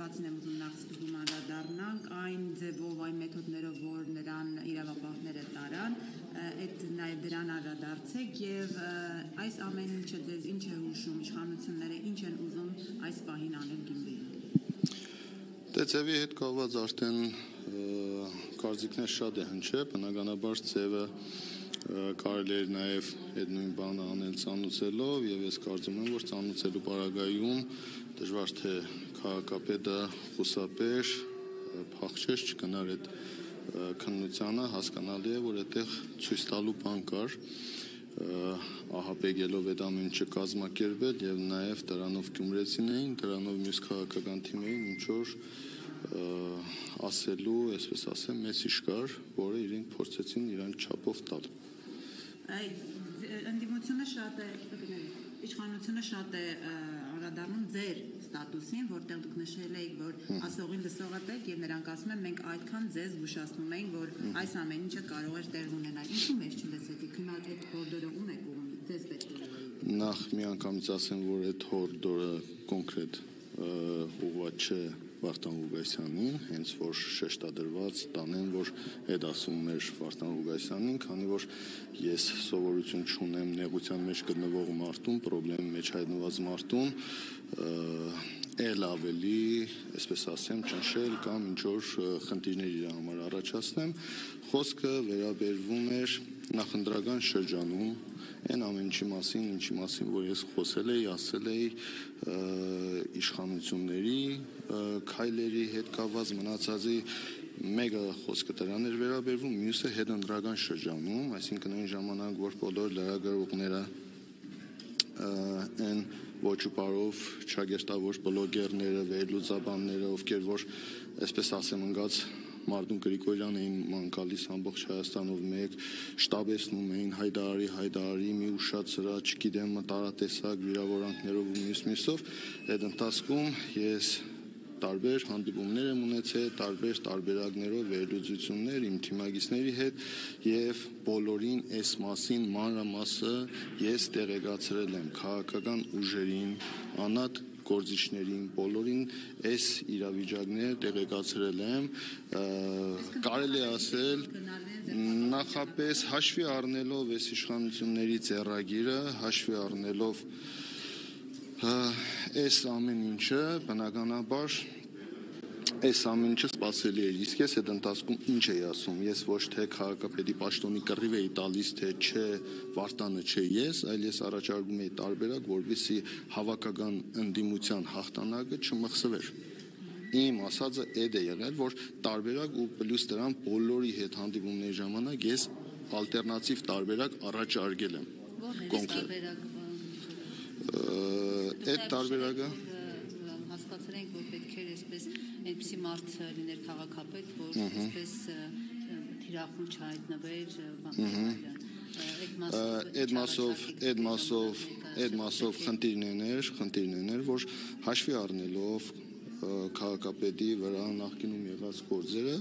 հարվածն եմ ուզում նախ սկզբում անդրադառնանք այն ձևով, այն մեթոդներով, որ նրան իրավապահները տարան, այդ նաև դրան անդրադարձեք եւ այս ամեն ինչը ձեզ ինչ է հուշում, իշխանությունները ինչ են ուզում այս պահին անել Գյումրիում։ Դե ձևի հետ կապված արդեն կարծիքներ շատ է հնչել, բնականաբար ձևը կարելի էր նաև այդ նույն բանը անել ծանուցելով եւ ես կարծում եմ, որ ծանուցելու պարագայում դժվար թե քաղաքապետը խուսափեր, փախչեր, չգնար այդ քննությանը, հասկանալի է, որ այդտեղ ցույց տալու բան կար, ահաբեկելով այդ ամեն ինչը կազմակերպել եւ նաեւ դրանով գյումրեցիներին, դրանով մյուս քաղաքական թիմերին ինչ որ ասելու, այսպես ասեմ, մեսիջ կար, որը իրենք փորձեցին իրանք չափով տալ։ Ընդդիմությունը շատ է, իշխանությունը շատ է անդրադառնում ձեր ստատուսին, որտեղ դուք նշել եք, որ ասողին լսողդ եք եւ նրանք ասում են մենք այդքան ձեզ զգուշացնում ենք, որ այս ամեն ինչը կարող է տեղ ունենալ։ Ինչու՞ մեզ չլսեցիք, հիմա այդ հորդորը ում եք ուղղում, ձեզ պետք է ուղղի։ Նախ մի անգամից ասեմ, որ այդ հորդորը կոնկրետ ուղղված չէ Վարդան Ղուկասյանին, հենց որ շեշտադրված տանեն, որ այդ ասում էր Վարդան Ղուկասյանին, քանի որ ես սովորություն չունեմ նեղության մեջ գտնվող մարդուն, պրոբլեմի մեջ հայտնված մարդուն, էլ ավելի, այսպես ասեմ, ճնշել կամ ինչ որ խնդիրներ իր համար առաջացնեմ, խոսքը վերաբերվում էր նախընտրական շրջանում այն ամեն ինչի մասին, ինչի մասին, որ ես խոսել էի, ասել էի իշխանությունների քայլերի հետ կապված մնացածի մեկը խոսքը դրան էր վերաբերվում, մյուսը հետընտրական շրջանում, այսինքն այն ժամանակ, որ բոլոր լրագրողները այն ոչ պարով ճագերտավոր բլոգերները, վերլուծաբանները, ովքեր որ, այսպես ասեմ, ընկած Մարդուն Գրիգորյան էին մանկալիս ամբողջ Հայաստանով մեկ շտաբեցնում էին հայդարի մի ուշացրա, չգիտեմ, տարատեսակ վիրավորանքներով ու մյուսով, այդ ընթացքում ես տարբեր հանդիպումներ եմ ունեցել, տարբերակներով վերլուծություններ իմ թիմագիծների հետ եւ բոլորին այս մասին մանրամասը ես տեղեկացրել եմ քաղաքական ուժերին, անհատ գործիչներին, բոլորին այս իրավիճակները տեղեկացրել եմ, կարելի ասել նախապես հաշվի առնելով այս իշխանությունների ձեռագիրը, հաշվի առնելով այս ամեն ինչը, բնականաբար այս ամեն ինչը սպասելի էր, իսկ ես այդ ընթացքում ինչ էի ասում, ես ոչ թե քաղաքապետի պաշտոնի կռիվ էի տալիս, թե չէ Վարդանը չէ ես, այլ ես առաջարկում էի տարբերակ, որպեսզի հավաքական ընդդիմության հաղթանակը չմխսվեր։ Իմ ասածը այդ է եղել, որ տարբերակ ու պլյուս դրան բոլորի հետ հանդիպումների ժամանակ ես ալտերնատիվ տարբերակ առաջարկել եմ։ Կոնկրետ այդ տարբերակը հասկացել ենք, որ պետք է այսպես այնպիսի մարդ լիներ քաղաքապետ, որ այսպես թիրախում չհայտնվեր այդ մասով խնդիրն էր, որ հաշվի առնելով քաղաքապետի վրա նախկինում եղած գործերը,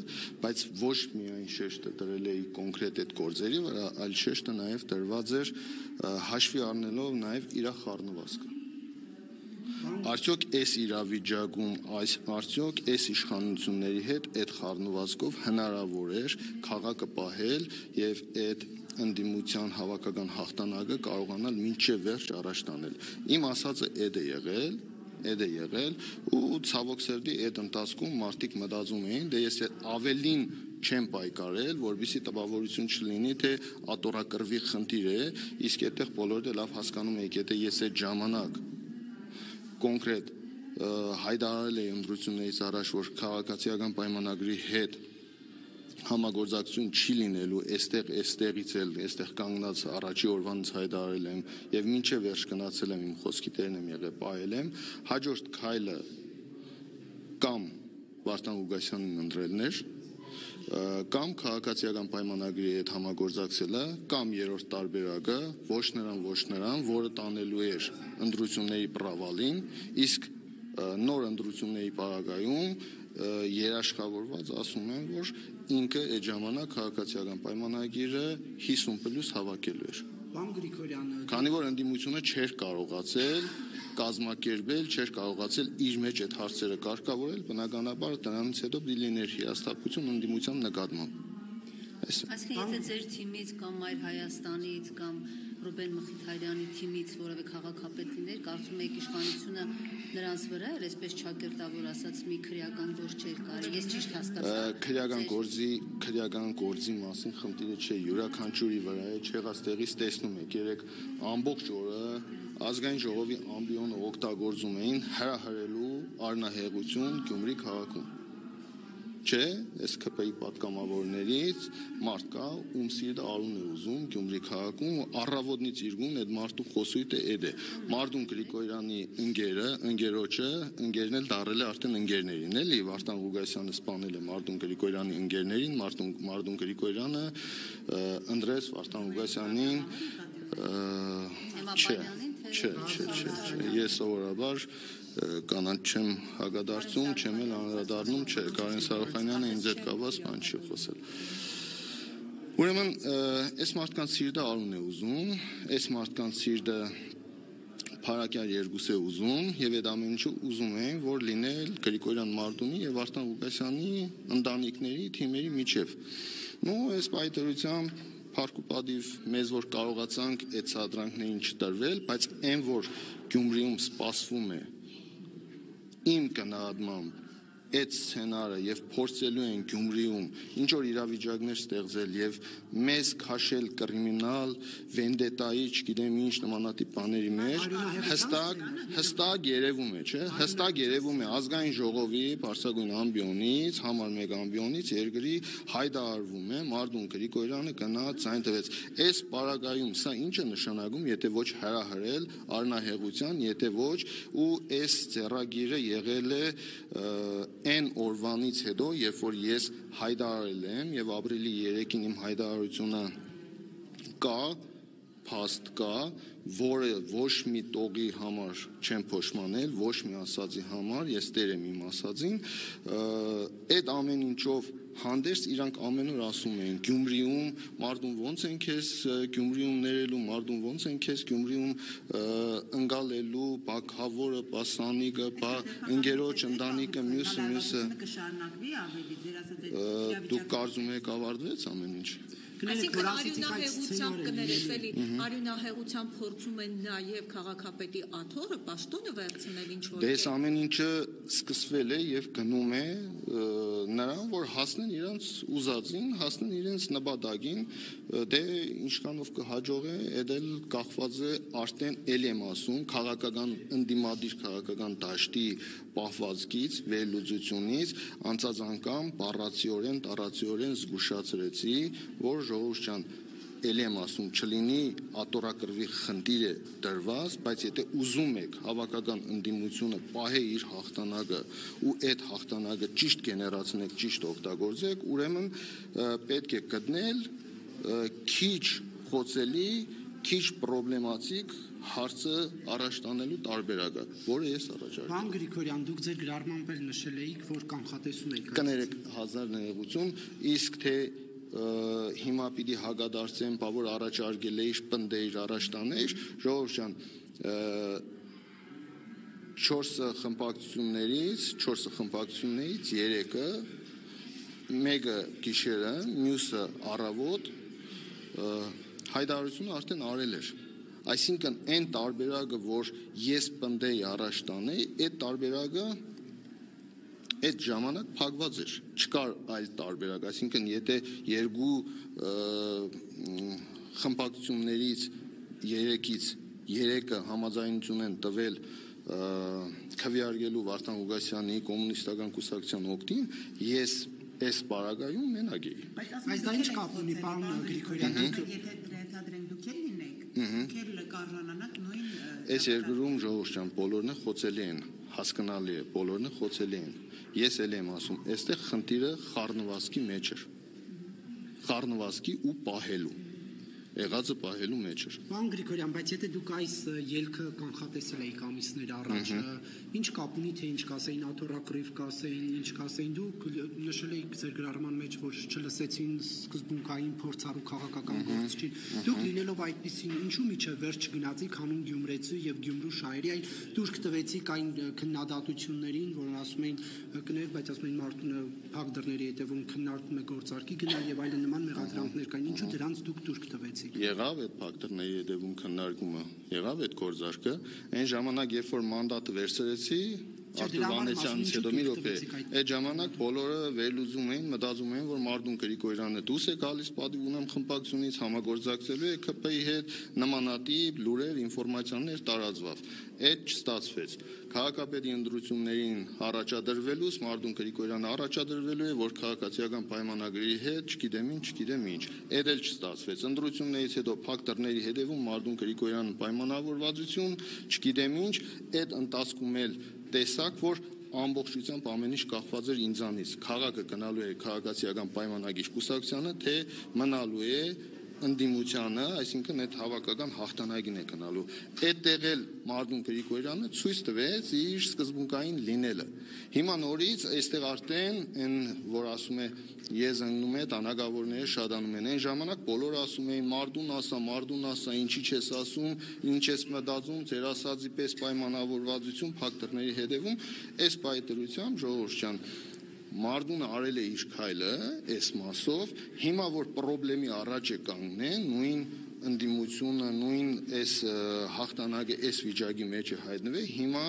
բայց ոչ միայն շեշտը դրել էի կոնկրետ այդ գործերի վրա, այլ շեշտը նաև դրված էր հաշվի առնելով նաև իր խառնվածքը։ Արդյոք այս իրավիճակում, արդյոք այս իշխանությունների հետ այդ խառնվածքով հնարավոր էր քաղաքը պահել եւ այդ ընդդիմության հավաքական հաղթանակը կարողանալ մինչև վերջ առաջ տանել։ Իմ ասածը այդ է եղել ու ցավոք սերդի այդ ընթացքում մարդիկ մտածում էին, դե ես ավելին չեմ պայքարել, որովհետեւ տպավորություն չլինի, թե ատորակրվի խնդիր է, իսկ այդտեղ բոլորը լավ հասկանում եք, եթե ես այդ ժամանակ կոնկրետ հայտարարել էի ընտրություններից առաջ, որ քաղաքացիական պայմանագրի հետ համագործակցություն չի լինելու, այստեղից էլ, այստեղ կանգնած առաջի օրվանից հայտարարել եմ եւ մինչեւ վերջ գնացել եմ իմ խոսքի տերն եմ եղել, պահել եմ, հաջորդ քայլը կամ Վարդան Ղուկասյանին ընտրելն էր, կամ քաղաքացիական պայմանագրի հետ համագործակցելը, կամ երրորդ տարբերակը ոչ նրան, որը տանելու էր ընտրությունների պրավալին, իսկ նոր ընտրությունների պարագայում երաշխավորված ասում են, որ ինքը այդ ժամանակ քաղաքացիական պայմանագիրը 50+ հավաքելու էր։ Պարոն Գրիգորյան, Քանի որ ընդդիմությունը չէր կարողացել կազմակերպել, չէր կարողացել իր մեջ այդ հարցերը կարգավորել, բնականաբար դրանից հետո դիլիներ հիասթափություն ընդդիմության նկատմամբ։ Այսինքն եթե ձեր թիմից կամ Մայր Հայաստանից կամ Ռուբեն Մխիթարյանի թիմից որևէ քաղաքապետ լիներ, կարծում եք իշխանությունը նրանց վրա էր, այսպես ճակերտավոր ասած, մի քրեական գործ չէր կարելի, ես ճիշտ հասկացա։ Քրեական գործի մասին խնդիրը չէ, յուրաքանչյուրի վրա է, չեղած տեղից տեսնում եք, երեք ամբողջ օրը ազգային ժողովի ամբիոնը օգտագործում էին հրահրելու առնահեղություն Գյումրի քաղաքում։ Չէ, այս ԿՊ-ի պատգամավորներից մարդ կա, ում սիրտը արուն է ուզում Գյումրի քաղաքում ու առավոտից իրգուն այդ մարդու խոսույթը այդ է։ Մարդուն Գրիգորյանի ընկերոջը դարել է արդեն ընկերներին, էլի Վարդան Ղուգասյանը սպանել է Մարդուն Գրիգորյանի ընկերներին, Մարդուն Գրիգորյանը ընտրեց Վարդան Ղուգասյանին Չէ, ես սովորաբար կանանց չեմ հագադարձում, չեմ էլ անդրադառնում, չէ, Կարեն Սարոխանյանը ինձ հետ կապված բան չի խոսել։ Ուրեմն, այս մարդկանց սիրտը արուն է ուզում, այս մարդկանց սիրտը փարակյալ երկուս է ուզում եւ այդ ամեն ինչը ուզում են, որ լինել Գրիգորյան Մարդունի եւ Վարդան Ղուգասյանի ընտանիքների թիմերի միջև։ Այս պայթերությամբ Փառք ու պատիվ մեզ որ կարողացանք այդ սադրանքներին չտրվել, բայց այն որ Գյումրիում սպասվում է իմ կնահատմամբ այդ սցենարը եւ փորձելու են Գյումրիում ինչ որ իրավիճակներ ստեղծել եւ մեզ քաշել կրիմինալ, վենդետայի, չգիտեմ ինչ նմանատիպ բաների մեջ, հստակ երևում է, չէ՞, հստակ երևում է ազգային ժողովի բարձրագույն ամբիոնից, համար 1 ամբիոնից երկրի հայտարարվում է Մարդուն Գրիգորյանը գնաց այն տվեց։ Այս պարագայում սա ինչ է նշանակում, եթե ոչ հրահրել առնահեղության, եթե ոչ ու այս ծեռագիրը եղել է այն օրվանից հետո, երբ որ ես հայտարարել եմ եւ ապրիլի 3-ին իմ հայտարարությունը կա, փաստ կա, որը ոչ մի տողի համար չեմ փոշմանել, ոչ մի ասածի համար, ես տեր եմ իմ ասածին, այդ ամեն ինչով հանդերձ իրանք ամեն օր ասում են Գյումրիում Մարդուն ոնց են քեզ Գյումրիում ներելու, Մարդուն ոնց են քեզ Գյումրիում ընկալելու, բակավորը, պասանիկը, ընկերոջ ընտանիքը, մյուսը կշարունակվի ավելի ձեր ասած դուք կարծում եք ավարտվեց ամեն ինչ։ Այսինքն արյունահեղությամբ կներես էլի, արյունահեղությամբ փորձում են նաև քաղաքապետի աթոռը պաշտոնը վերցնել ինչ-որ։ Դե այս ամեն ինչը սկսվել է եւ գնում է նրան, որ հասնեն իրենց ուզածին, հասնեն իրենց նպատակին, դե ինչքանով կհաջողե, այդ էլ կախված է արդեն ել եմ ասում քաղաքական ընդդիմադիր քաղաքական դաշտի պահվածքից, վերլուծությունից, անցած անգամ տարածիորեն զգուշացրեցի, որ ժողովուրդ ջան, ել եմ ասում, չլինի ատորակրվի խնդիր է դրված, բայց եթե ուզում եք հավաքական ընդդիմությունը պահե իր հաղթանակը ու այդ հաղթանակը ճիշտ գեներացնեք, ճիշտ օգտագործեք, ուրեմն պետք է գտնել քիչ խոցելի, քիչ պրոբլեմատիկ հարցը առաջ տանելու տարբերակը, որը ես առաջարկում եմ։ Պարոն Գրիգորյան, դուք ձեր գրառմամբ էլ նշել էիք, որ կանխատեսում եք կներեք 1000 ներողություն, իսկ թե հիմա պիտի հագադարձեմ, որ առաջարկել էիր, պնդեիր, առաջ տաներ, ժողովուրդ ջան, 4 խմբակցություններից 3-ը, մեկը գիշերը, մյուսը առավոտ հայտարարությունը արդեն արել էր։ Այսինքն այն տարբերակը, որ ես պնդեի առաջ տանեի, այդ տարբերակը այդ ժամանակ փակված էր, չկար այլ տարբերակ, այսինքն եթե երկու խմբակցություններից 3-ից 3-ը համաձայնություն են տվել քվեարկելու Վարդան Ղուգասյանի կոմունիստական կուսակցության օգտին, ես այս պարագայում մենակ էի։ Բայց դա ինչ կապ ունի, պարոն Գրիգորյան, եթե ենթադրենք դուք էլ լինեք, դուք էլ կարողանանաք նույն Այս երկրում ժողովուրդ ջան, բոլորն խոցելի են, հասկանալի է, բոլորն խոցելի են։ Ես էլ եմ ասում, այստեղ խնդիրը խառնվածքի մեջ էր։ Խառնվածքի ու պահելու։ եղածը պահելու մեջ էր։ Պարոն Գրիգորյան, բայց եթե դուք այս ելքը կանխատեսել էիք ամիսներ առաջ, ինչ կապ ունի, թե ինչ կասեին աթոռակռիվ կասեին, ինչ կասեին, դուք նշել էիք ձեր գրառման մեջ, որ չլսեցին սկզբունքային փորձառու քաղաքական գործչին։ Դուք լինելով այդպեսին, ինչու միջև վերջ չգնացիք հանուն գյումրեցու եւ Գյումրու շահերի, այլ դուրս տվեցիք այն քննադատություններին, որ ասում էին կներ, բայց ասում էին մարդուն փակ դռների հետևում քննարկում է գործարքի գնալ եւ այլն նման մեղադրանքներ կային։ Ինչու դրանց դուք դուրս տվեցիք։ Եղավ այդ փակ դռների հետևում քննարկումը, եղավ այդ գործարքը, այն ժամանակ, երբ որ մանդատը վերցրեցի Արտուր Վանեցյանից հետո մի րոպե, այդ ժամանակ բոլորը վերլուծում էին, մտածում էին, որ Մարդուն Գրիգորյանը դուրս է գալիս պատիվ ունեմ խմբակցությունից, համագործակցելու է ԿՊ-ի հետ, նմանատիպ լուրեր, ինֆորմացիաներ տարածվավ։ Այդ չստացվեց։ Քաղաքապետի ընտրություններին առաջադրվելուց Մարդուն Գրիգորյանը առաջադրվելու է, որ քաղաքացիական պայմանագրի հետ չգիտեմ ինչ։ Այդ էլ չստացվեց։ Ընտրություններից հետո փակ դռների հետևում Մարդուն Գրիգորյանը պայմանավորվածություն, չգիտեմ ինչ, այդ ընթացքում էլ տեսակ, որ ամբողջությամբ ամեն ինչ կախված էր ինձանից։ Քաղաքը գնալու է քաղաքացիական պայմանագիր կուսակցությանը, թե մնալու է ընդդիմությանը, այսինքն այդ հավաքական հաղթանակին է գնալու։ Այդտեղ էլ Մարդուն Գրիգորյանը ցույց տվեց իր սկզբունքային լինելը։ Հիմա նորից այստեղ արդեն այն, որ ասում է ես ընկնում է, տանագավորները շատանում են։ Այն ժամանակ բոլորը ասում էին Մարդուն ասա, ինչի չես ասում, ինչ ես մտածում, ձեր ասածի պես պայմանավորվածություն փակ դռների հետևում, այս պայտրությամբ ժողովուրդ ջան Մարդունը արել է իր քայլը այս մասով, հիմա որ խնդրի առաջ է կանգնեն, նույն ընդդիմությունը, նույն այս հաղթանակը այս վիճակի մեջ է հայտնվել, հիմա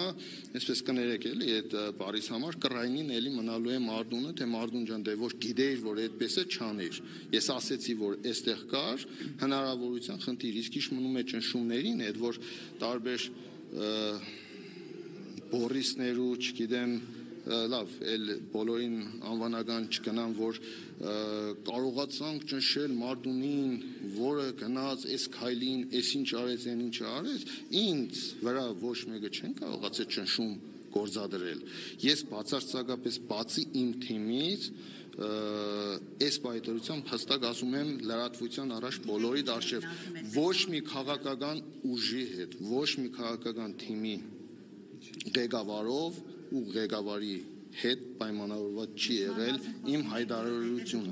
այսպես կներեք էլի այդ բարիս համար կռայնին էլի մնալու է Մարդունը, թե Մարդուն ջան դե որ գիտեիր, որ այդպես է չանիր։ Ես ասեցի, որ այստեղ կար հնարավորության խնդիր, իսկ ինչ մնում է ճնշումներին, այդ որ տարբեր բորիսներու, չգիտեմ լավ, էլ բոլորին անվանական չգնամ, որ կարողացանք ճնշել Մարդունին, որը գնաց այս քայլին, այս ինչ արեց, այն ինչ արեց, ինձ վրա ոչ մեկը չեն կարողացել ճնշում գործադրել։ Ես բացարձակապես բացի իմ թիմից այս պայտրությամբ հստակ ասում եմ լրատվության առաջ բոլորի դարչև ոչ մի քաղաքական ուժի հետ, ոչ մի քաղաքական թիմի ղեկավարով ու ղեկավարի հետ պայմանավորված չի եղել իմ հայտարարությունը։